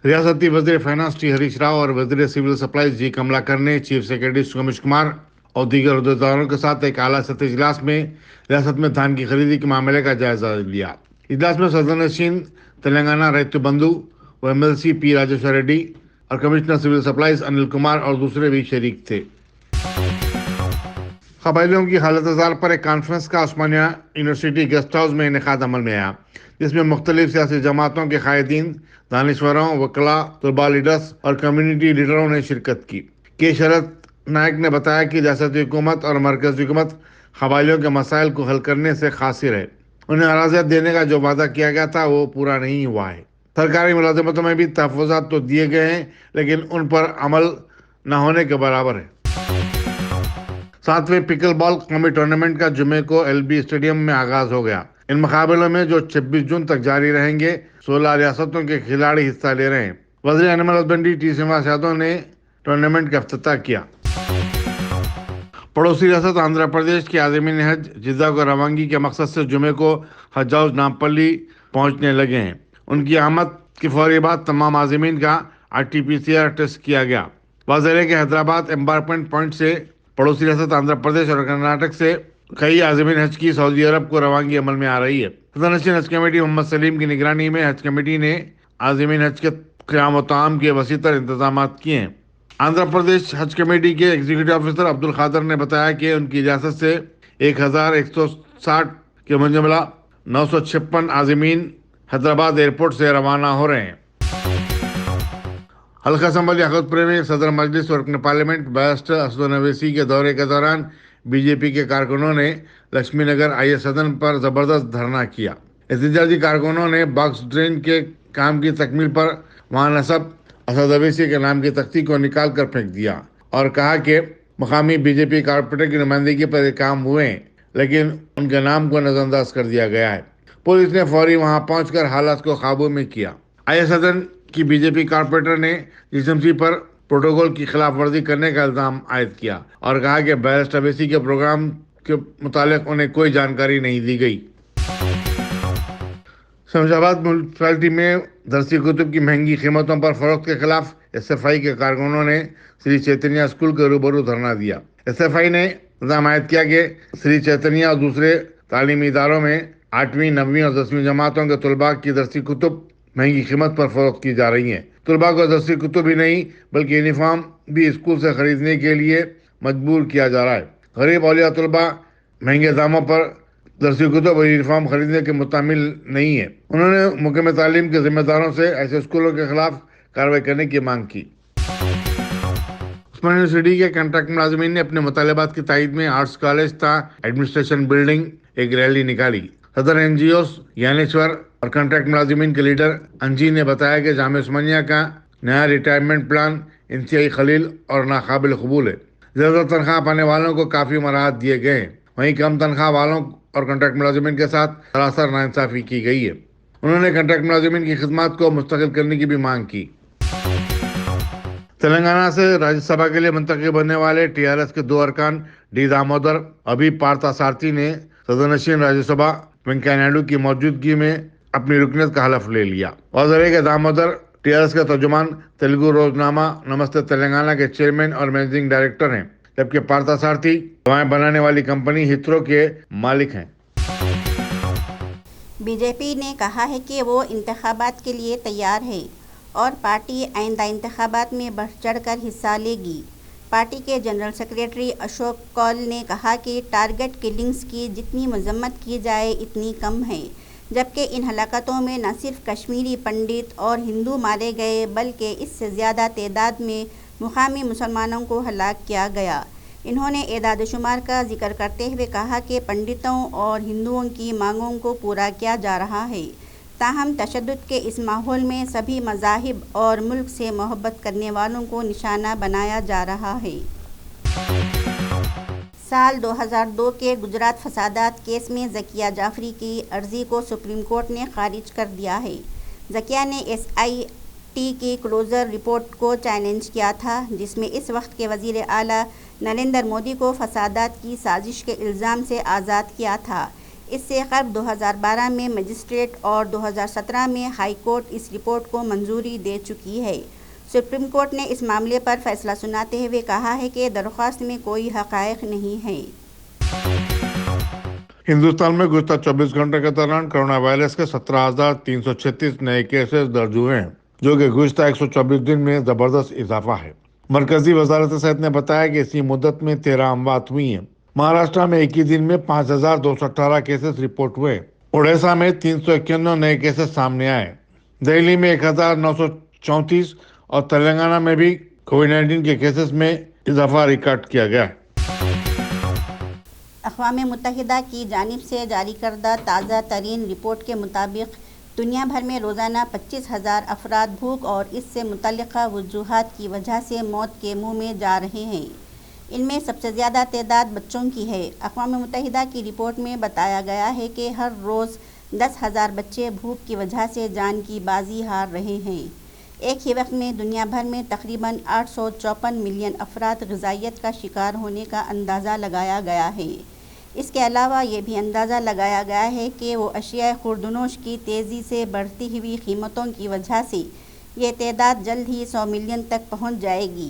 ریاستی وزیر finance T Harish Rao اور وزیر سول سپلائز جی کملاکر نے چیف سیکرٹری سومیش کمار اور دیگر عہدیداروں کے ساتھ ایک اعلیٰ سطحی اجلاس میں ریاست میں دھان کی خریدی کے معاملے کا جائزہ لیا۔ اجلاس میں صدر نشین تلنگانہ ریتو بندھو و ایم ایل سی پی راجیشور ریڈی اور commissioner civil supplies Anil Kumar اور دوسرے بھی شریک تھے۔ قبائلیوں کی حالت حال پر ایک کانفرنس کا عثمانیہ یونیورسٹی گیسٹ ہاؤس میں انعقاد عمل میں آیا، جس میں مختلف سیاسی جماعتوں کے قائدین، دانشوروں، وکلاء، طلباء لیڈرز اور کمیونٹی لیڈروں نے شرکت کی۔ کے شرت نائک نے بتایا کہ ریاستی حکومت اور مرکزی حکومت قبائلیوں کے مسائل کو حل کرنے سے قاصر ہے۔ انہیں اراضیات دینے کا جو وعدہ کیا گیا تھا وہ پورا نہیں ہوا ہے۔ سرکاری ملازمتوں میں بھی تحفظات تو دیے گئے ہیں، لیکن ان پر عمل نہ ہونے کے برابر ہے۔ 7ویں پکل بال قومی ٹورنامنٹ کا جمعے کو ایل بی اسٹیڈیم میں آغاز ہو گیا۔ ان مقابلوں میں جو 26 جون تک جاری رہیں گے، 16 ریاستوں کے کھلاڑی حصہ لے رہے ہیں۔ وزیر animal husbandry T Srinivas Yadav نے ٹورنامنٹ کا افتتاح کیا۔ پڑوسی ریاست آندھرا پردیش کے عازمین حج جدہ کو روانگی کے مقصد سے جمعے کو حج ہاؤس نامپلی پہنچنے لگے ہیں۔ ان کی آمد کے فوری بعد تمام عازمین کا RT-PCR ٹیسٹ کیا گیا۔ واضح ہے کہ حیدرآباد امبارکمنٹ پوائنٹ سے پڑوسی ریاست آندھرا پردیش اور کرناٹک سے کئی عازمین حج کی سعودی عرب کو روانگی عمل میں آ رہی ہے۔ صدر نشین حج کمیٹی محمد سلیم کی نگرانی میں حج کمیٹی نے عازمین حج کے قیام و طعام کے وسیع تر انتظامات کیے ہیں۔ آندھرا پردیش حج کمیٹی کے ایگزیکٹو آفیسر عبد القادر نے بتایا کہ ان کی ریاست سے 1160 کے مجملہ 956 عازمین حیدرآباد ایئرپورٹ سے روانہ ہو رہے ہیں۔ حلقہ اسمبلی احمدپورے میں صدر مجلس اور رکن پارلیمنٹ بیرسٹر اسدالدین اویسی کے دورے کے دوران بی جے پی کے کارکنوں نے لکشمی نگر آئی سدن پر زبردست دھرنا کیا۔ احتجاجی کارکنوں نے باکس ڈرین کے کام کی تکمیل پر وہاں نصب اسد اویسی کے نام کی تختی کو نکال کر پھینک دیا اور کہا کہ مقامی بی جے پی کارپوریٹر کی نمائندگی پر یہ کام ہوئے ہیں، لیکن ان کے نام کو نظر انداز کر دیا گیا ہے۔ پولیس نے فوری وہاں پہنچ کر حالات کو قابو میں کیا۔ آئی سدن کی بی جے پی کارپوریٹر نے GCMC پر پروٹوکول کی خلاف ورزی کرنے کا الزام عائد کیا اور کہا کہ بیرسٹر اویسی کے پروگرام کے متعلق انہیں کوئی جانکاری نہیں دی گئی۔ شمس آباد میونسپلٹی میں درسی کتب کی مہنگی قیمتوں پر فروخت کے خلاف SFI کے کارکنوں نے سری چیتنیا اسکول کے روبرو دھرنا دیا۔ SFI نے الزام عائد کیا کہ سری چیتنیا اور دوسرے تعلیمی اداروں میں 8ویں، 9ویں اور 10ویں جماعتوں کے طلباء کی درسی کتب مہنگی قیمت پر فروخت کی جا رہی ہیں۔ طلباء کو درسی کتب ہی نہیں بلکہ یونیفارم بھی اسکول سے خریدنے کے لیے مجبور کیا جا رہا ہے۔ غریب اولیاء طلباء مہنگے داموں پر درسی کتب اور یونیفارم خریدنے کے متحمل نہیں ہے۔ انہوں نے محکمہ تعلیم کے ذمہ داروں سے ایسے اسکولوں کے خلاف کارروائی کرنے کی مانگ کی۔ عثمانیہ یونیورسٹی کے کنٹریکٹ ملازمین نے اپنے مطالبات کی تائید میں آرٹس کالج تا ایڈمنسٹریشن بلڈنگ ایک ریلی نکالی۔ صدر NGOs یانیشور اور کنٹریکٹ ملازمین کے لیڈر انجی نے بتایا کہ جامعہ عثمانیہ کا نیا ریٹائرمنٹ پلان انتہائی قلیل اور ناقابل قبول ہے۔ زیادہ تنخواہ پانے والوں کو کافی مراحت دیے گئے ہیں، وہیں کم تنخواہ والوں اور کنٹریکٹ ملازمین کے ساتھ سراسر ناانصافی کی گئی ہے۔ انہوں نے کنٹریکٹ ملازمین کی خدمات کو مستقل کرنے کی بھی مانگ کی۔ تلنگانہ سے راجیہ سبھا کے لیے منتخب ہونے والے TRS کے 2 ارکان ڈی دامودر ابھی پارتھا سارتھی نے صدر نشین راجیہ سبھا وینکیا نائیڈو کی موجودگی میں اپنی رکنیت کا حلف لے لیا۔ واضح ہے کہ دامودر TRS کا ترجمان تیلگو روزنامہ نمستے تلنگانہ کے چیئرمین اور مینیجنگ ڈائریکٹر ہیں، جبکہ پارتھا سارتھی دوائیں بنانے والی کمپنی ہترو کے مالک ہیں۔ بی جے پی نے کہا ہے کہ وہ انتخابات کے لیے تیار ہے اور پارٹی آئندہ انتخابات میں بڑھ چڑھ کر حصہ لے گی۔ پارٹی کے جنرل سیکریٹری اشوک کول نے کہا کہ ٹارگٹ کلنگز کی جتنی مذمت کی جائے اتنی کم ہے، جبکہ ان ہلاکتوں میں نہ صرف کشمیری پنڈت اور ہندو مارے گئے بلکہ اس سے زیادہ تعداد میں مقامی مسلمانوں کو ہلاک کیا گیا۔ انہوں نے اعداد و شمار کا ذکر کرتے ہوئے کہا کہ پنڈتوں اور ہندوؤں کی مانگوں کو پورا کیا جا رہا ہے، تاہم تشدد کے اس ماحول میں سبھی مذاہب اور ملک سے محبت کرنے والوں کو نشانہ بنایا جا رہا ہے۔ سال 2002 کے گجرات فسادات کیس میں ذکیہ جعفری کی عرضی کو سپریم کورٹ نے خارج کر دیا ہے۔ ذکیہ نے SIT کی کلوزر رپورٹ کو چیلنج کیا تھا، جس میں اس وقت کے وزیر اعلیٰ نریندر مودی کو فسادات کی سازش کے الزام سے آزاد کیا تھا۔ اس سے قبل 2012 میں مجسٹریٹ اور 2017 میں ہائی کورٹ اس رپورٹ کو منظوری دے چکی ہے۔ سپریم کورٹ نے اس معاملے پر فیصلہ سناتے ہوئے کہا ہے کہ درخواست میں کوئی حقائق نہیں ہے۔ ہندوستان میں گزشتہ 24 گھنٹے کے دوران کرونا وائرس کے 17,336 نئے کیسز درج ہوئے ہیں، جو کہ گزشتہ 124 دن میں زبردست اضافہ ہے۔ مرکزی وزارت صحت نے بتایا کہ اسی مدت میں 13 اموات ہوئی ہیں۔ مہاراشٹر میں ایک ہی دن میں 5,218 کیسز رپورٹ ہوئے۔ اڑیسہ میں 391 نئے کیسز سامنے آئے۔ دہلی میں 1,934 اور تلنگانہ میں بھی کووڈ-19 کے کیسز میں اضافہ ریکارڈ کیا گیا ہے۔ اقوام متحدہ کی جانب سے جاری کردہ تازہ ترین رپورٹ کے مطابق دنیا بھر میں روزانہ 25,000 افراد بھوک اور اس سے متعلقہ وجوہات کی وجہ سے موت کے منہ میں جا رہے ہیں۔ ان میں سب سے زیادہ تعداد بچوں کی ہے۔ اقوام متحدہ کی رپورٹ میں بتایا گیا ہے کہ ہر روز 10,000 بچے بھوک کی وجہ سے جان کی بازی ہار رہے ہیں۔ ایک ہی وقت میں دنیا بھر میں تقریباً 854 ملین افراد غذائیت کا شکار ہونے کا اندازہ لگایا گیا ہے۔ اس کے علاوہ یہ بھی اندازہ لگایا گیا ہے کہ وہ اشیاء خوردنوش کی تیزی سے بڑھتی ہوئی قیمتوں کی وجہ سے یہ تعداد جلد ہی 100 ملین تک پہنچ جائے گی۔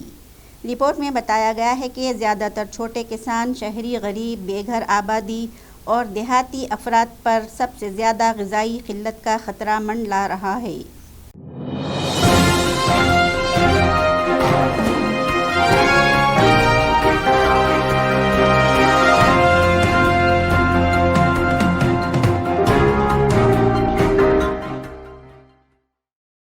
رپورٹ میں بتایا گیا ہے کہ زیادہ تر چھوٹے کسان، شہری غریب، بے گھر آبادی اور دیہاتی افراد پر سب سے زیادہ غذائی قلت کا خطرہ منڈلا رہا ہے۔